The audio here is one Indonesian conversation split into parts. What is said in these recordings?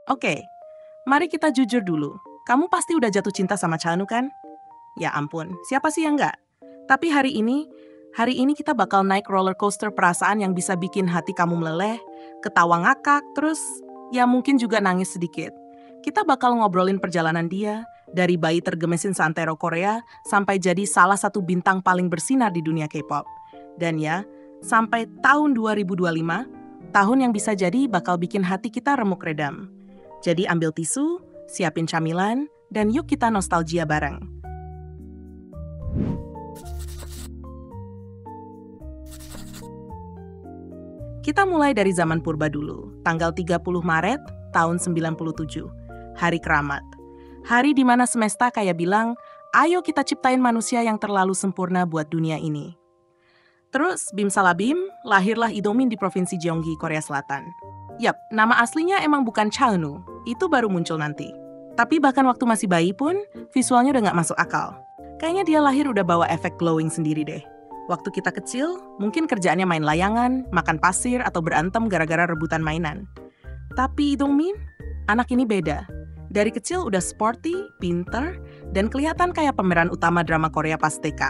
Oke, mari kita jujur dulu. Kamu pasti udah jatuh cinta sama Chanu kan? Ya ampun, siapa sih yang nggak? Tapi hari ini kita bakal naik roller coaster perasaan yang bisa bikin hati kamu meleleh, ketawa ngakak, terus ya mungkin juga nangis sedikit. Kita bakal ngobrolin perjalanan dia, dari bayi tergemesin seantero Korea sampai jadi salah satu bintang paling bersinar di dunia K-pop. Dan ya, sampai tahun 2025, tahun yang bisa jadi bakal bikin hati kita remuk redam. Jadi ambil tisu, siapin camilan, dan yuk kita nostalgia bareng. Kita mulai dari zaman purba dulu, tanggal 30 Maret tahun 97, Hari Keramat. Hari di mana semesta kayak bilang, ayo kita ciptain manusia yang terlalu sempurna buat dunia ini. Terus, Bim Salabim, lahirlah Idomin di Provinsi Gyeonggi, Korea Selatan. Yap, nama aslinya emang bukan Chanu, itu baru muncul nanti. Tapi bahkan waktu masih bayi pun, visualnya udah nggak masuk akal. Kayaknya dia lahir udah bawa efek glowing sendiri deh. Waktu kita kecil, mungkin kerjaannya main layangan, makan pasir, atau berantem gara-gara rebutan mainan. Tapi Dongmin, anak ini beda. Dari kecil udah sporty, pinter, dan kelihatan kayak pemeran utama drama Korea pas TK.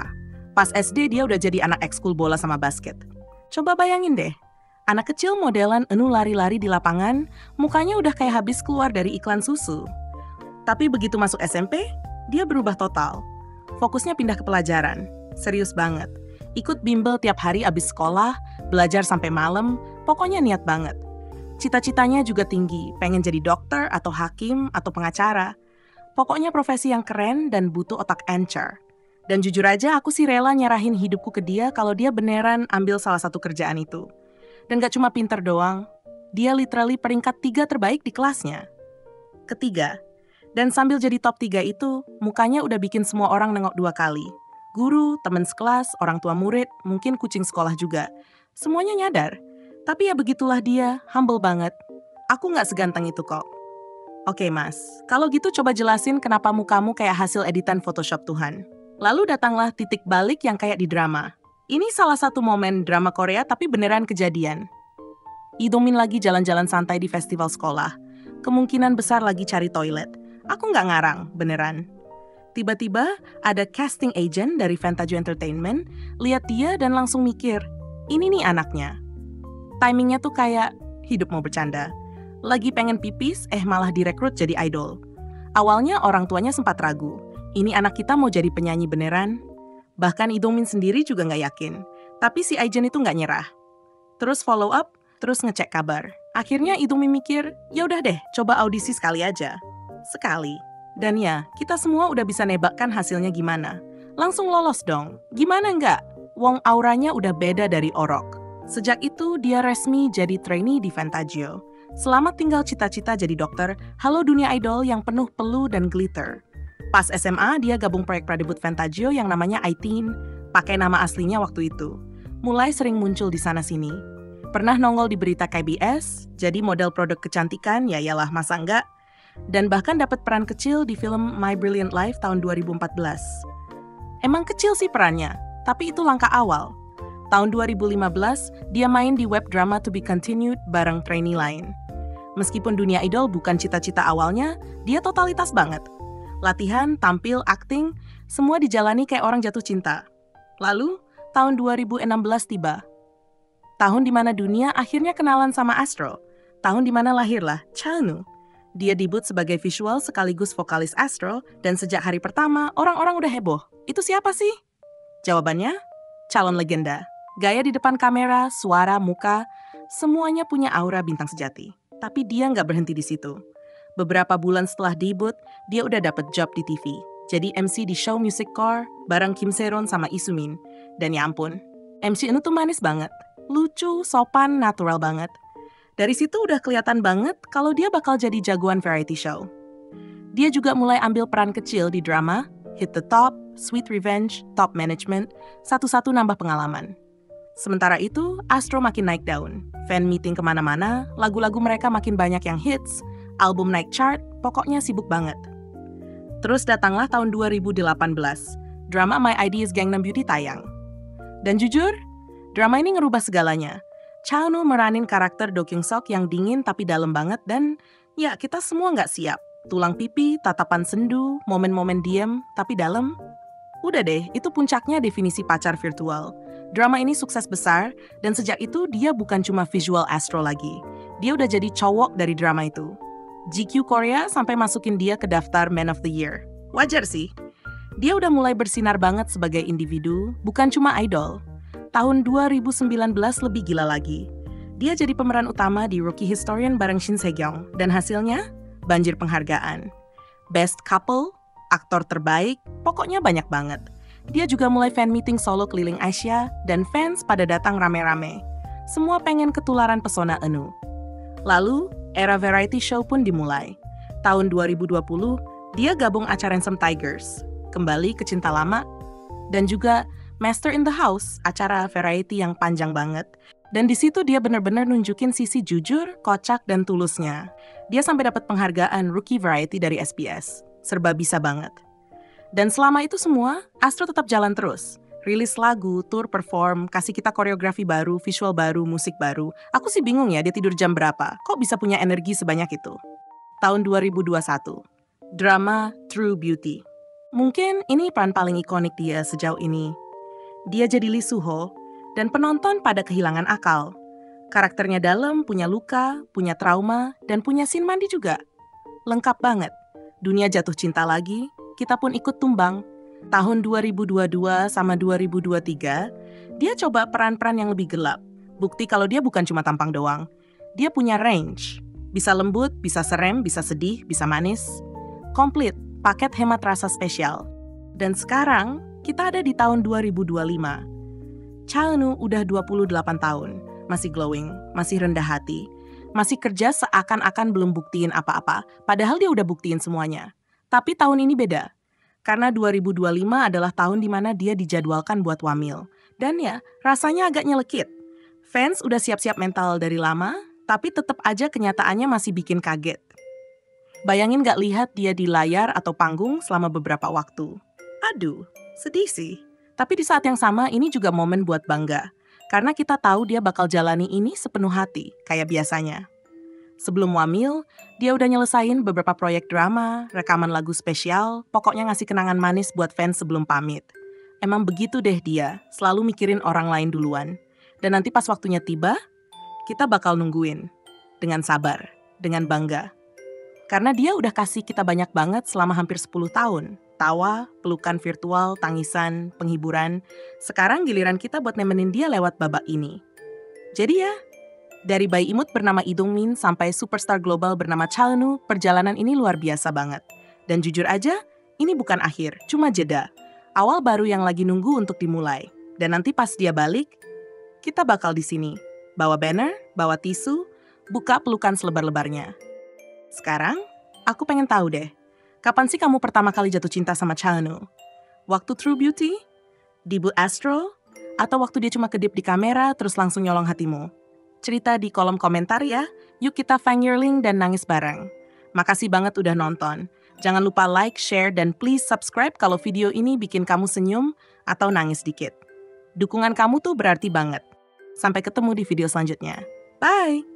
Pas SD dia udah jadi anak ekskul bola sama basket. Coba bayangin deh, anak kecil modelan enu lari-lari di lapangan, mukanya udah kayak habis keluar dari iklan susu. Tapi begitu masuk SMP, dia berubah total. Fokusnya pindah ke pelajaran, serius banget. Ikut bimbel tiap hari abis sekolah, belajar sampai malam, pokoknya niat banget. Cita-citanya juga tinggi, pengen jadi dokter atau hakim atau pengacara. Pokoknya profesi yang keren dan butuh otak encer. Dan jujur aja aku sih rela nyerahin hidupku ke dia kalau dia beneran ambil salah satu kerjaan itu. Dan gak cuma pinter doang, dia literally peringkat 3 terbaik di kelasnya. Ketiga, dan sambil jadi top 3 itu, mukanya udah bikin semua orang nengok 2 kali. Guru, teman sekelas, orang tua murid, mungkin kucing sekolah juga. Semuanya nyadar. Tapi ya begitulah dia, humble banget. Aku nggak seganteng itu kok. Oke mas, kalau gitu coba jelasin kenapa mukamu kayak hasil editan Photoshop Tuhan. Lalu datanglah titik balik yang kayak di drama. Ini salah satu momen drama Korea tapi beneran kejadian. Idomin lagi jalan-jalan santai di festival sekolah. Kemungkinan besar lagi cari toilet. Aku nggak ngarang, beneran. Tiba-tiba ada casting agent dari Fantajo Entertainment, lihat dia dan langsung mikir, ini nih anaknya. Timingnya tuh kayak hidup mau bercanda. Lagi pengen pipis, malah direkrut jadi idol. Awalnya orang tuanya sempat ragu, ini anak kita mau jadi penyanyi beneran? Bahkan Idomin sendiri juga nggak yakin. Tapi si agent itu nggak nyerah. Terus follow up, terus ngecek kabar. Akhirnya Idomin mikir, ya udah deh, coba audisi sekali aja. Sekali. Dan ya, kita semua udah bisa nebakkan hasilnya gimana. Langsung lolos dong. Gimana nggak? Wong auranya udah beda dari Orok. Sejak itu, dia resmi jadi trainee di Fantagio. Selamat tinggal cita-cita jadi dokter, halo dunia idol yang penuh peluh dan glitter. Pas SMA, dia gabung proyek pradebut Fantagio yang namanya I-Teen, pakai nama aslinya waktu itu. Mulai sering muncul di sana-sini. Pernah nongol di berita KBS, jadi model produk kecantikan, ya iyalah masa enggak. Dan bahkan dapat peran kecil di film My Brilliant Life tahun 2014. Emang kecil sih perannya, tapi itu langkah awal. Tahun 2015, dia main di web drama To Be Continued bareng trainee lain. Meskipun dunia idol bukan cita-cita awalnya, dia totalitas banget. Latihan, tampil, akting, semua dijalani kayak orang jatuh cinta. Lalu, tahun 2016 tiba. Tahun di mana dunia akhirnya kenalan sama Astro. Tahun di mana lahirlah Chanu. Dia debut sebagai visual sekaligus vokalis Astro, dan sejak hari pertama, orang-orang udah heboh. Itu siapa sih? Jawabannya, calon legenda. Gaya di depan kamera, suara, muka, semuanya punya aura bintang sejati. Tapi dia nggak berhenti di situ. Beberapa bulan setelah debut, dia udah dapet job di TV. Jadi MC di show Music Core, bareng Kim Seron sama Isumin. Dan ya ampun, MC Inu tuh manis banget. Lucu, sopan, natural banget. Dari situ udah kelihatan banget kalau dia bakal jadi jagoan variety show. Dia juga mulai ambil peran kecil di drama, Hit the Top, Sweet Revenge, Top Management, satu-satu nambah pengalaman. Sementara itu, Astro makin naik daun. Fan meeting kemana-mana, lagu-lagu mereka makin banyak yang hits, album naik chart, pokoknya sibuk banget. Terus datanglah tahun 2018, drama My ID is Gangnam Beauty tayang. Dan jujur, drama ini ngerubah segalanya. Cha-eun meranin karakter Do Kyung-sok yang dingin tapi dalam banget dan ya kita semua nggak siap. Tulang pipi, tatapan sendu, momen-momen diam tapi dalam. Udah deh, itu puncaknya definisi pacar virtual. Drama ini sukses besar dan sejak itu dia bukan cuma visual astro lagi. Dia udah jadi cowok dari drama itu. GQ Korea sampai masukin dia ke daftar Man of the Year. Wajar sih. Dia udah mulai bersinar banget sebagai individu, bukan cuma idol. Tahun 2019 lebih gila lagi. Dia jadi pemeran utama di Rookie Historian bareng Shin Se-kyung, dan hasilnya banjir penghargaan. Best Couple, aktor terbaik, pokoknya banyak banget. Dia juga mulai fan meeting solo keliling Asia, dan fans pada datang rame-rame. Semua pengen ketularan pesona Eun. Lalu, era variety show pun dimulai. Tahun 2020, dia gabung acara Handsome Tigers, kembali ke cinta lama, dan juga Master in the House, acara variety yang panjang banget. Dan di situ dia benar-benar nunjukin sisi jujur, kocak, dan tulusnya. Dia sampai dapat penghargaan Rookie Variety dari SBS. Serba bisa banget. Dan selama itu semua, Astro tetap jalan terus. Rilis lagu, tour perform, kasih kita koreografi baru, visual baru, musik baru. Aku sih bingung ya dia tidur jam berapa. Kok bisa punya energi sebanyak itu? Tahun 2021. Drama True Beauty. Mungkin ini peran paling ikonik dia sejauh ini. Dia jadi Lee Soo-ho, dan penonton pada kehilangan akal. Karakternya dalam, punya luka, punya trauma, dan punya scene mandi juga. Lengkap banget. Dunia jatuh cinta lagi, kita pun ikut tumbang. Tahun 2022 sama 2023, dia coba peran-peran yang lebih gelap. Bukti kalau dia bukan cuma tampang doang. Dia punya range. Bisa lembut, bisa serem, bisa sedih, bisa manis. Komplit, paket hemat rasa spesial. Dan sekarang, kita ada di tahun 2025. Cha-eun udah 28 tahun, masih glowing, masih rendah hati, masih kerja seakan-akan belum buktiin apa-apa, padahal dia udah buktiin semuanya. Tapi tahun ini beda, karena 2025 adalah tahun di mana dia dijadwalkan buat wamil. Dan ya, rasanya agak nyelekit. Fans udah siap-siap mental dari lama, tapi tetap aja kenyataannya masih bikin kaget. Bayangin gak lihat dia di layar atau panggung selama beberapa waktu. Aduh, sedih sih. Tapi di saat yang sama ini juga momen buat bangga. Karena kita tahu dia bakal jalani ini sepenuh hati, kayak biasanya. Sebelum wamil, dia udah nyelesain beberapa proyek drama, rekaman lagu spesial, pokoknya ngasih kenangan manis buat fans sebelum pamit. Emang begitu deh dia, selalu mikirin orang lain duluan. Dan nanti pas waktunya tiba, kita bakal nungguin. Dengan sabar, dengan bangga. Karena dia udah kasih kita banyak banget selama hampir 10 tahun. Tawa, pelukan virtual, tangisan, penghiburan. Sekarang giliran kita buat nemenin dia lewat babak ini. Jadi ya, dari bayi imut bernama Lee Dong-min sampai superstar global bernama Cha-eun, perjalanan ini luar biasa banget. Dan jujur aja, ini bukan akhir, cuma jeda. Awal baru yang lagi nunggu untuk dimulai. Dan nanti pas dia balik, kita bakal di sini. Bawa banner, bawa tisu, buka pelukan selebar-lebarnya. Sekarang, aku pengen tahu deh, kapan sih kamu pertama kali jatuh cinta sama Cha-eun? Waktu True Beauty? Debut Astro? Atau waktu dia cuma kedip di kamera terus langsung nyolong hatimu? Cerita di kolom komentar ya. Yuk kita fangirling dan nangis bareng. Makasih banget udah nonton. Jangan lupa like, share, dan please subscribe kalau video ini bikin kamu senyum atau nangis dikit. Dukungan kamu tuh berarti banget. Sampai ketemu di video selanjutnya. Bye!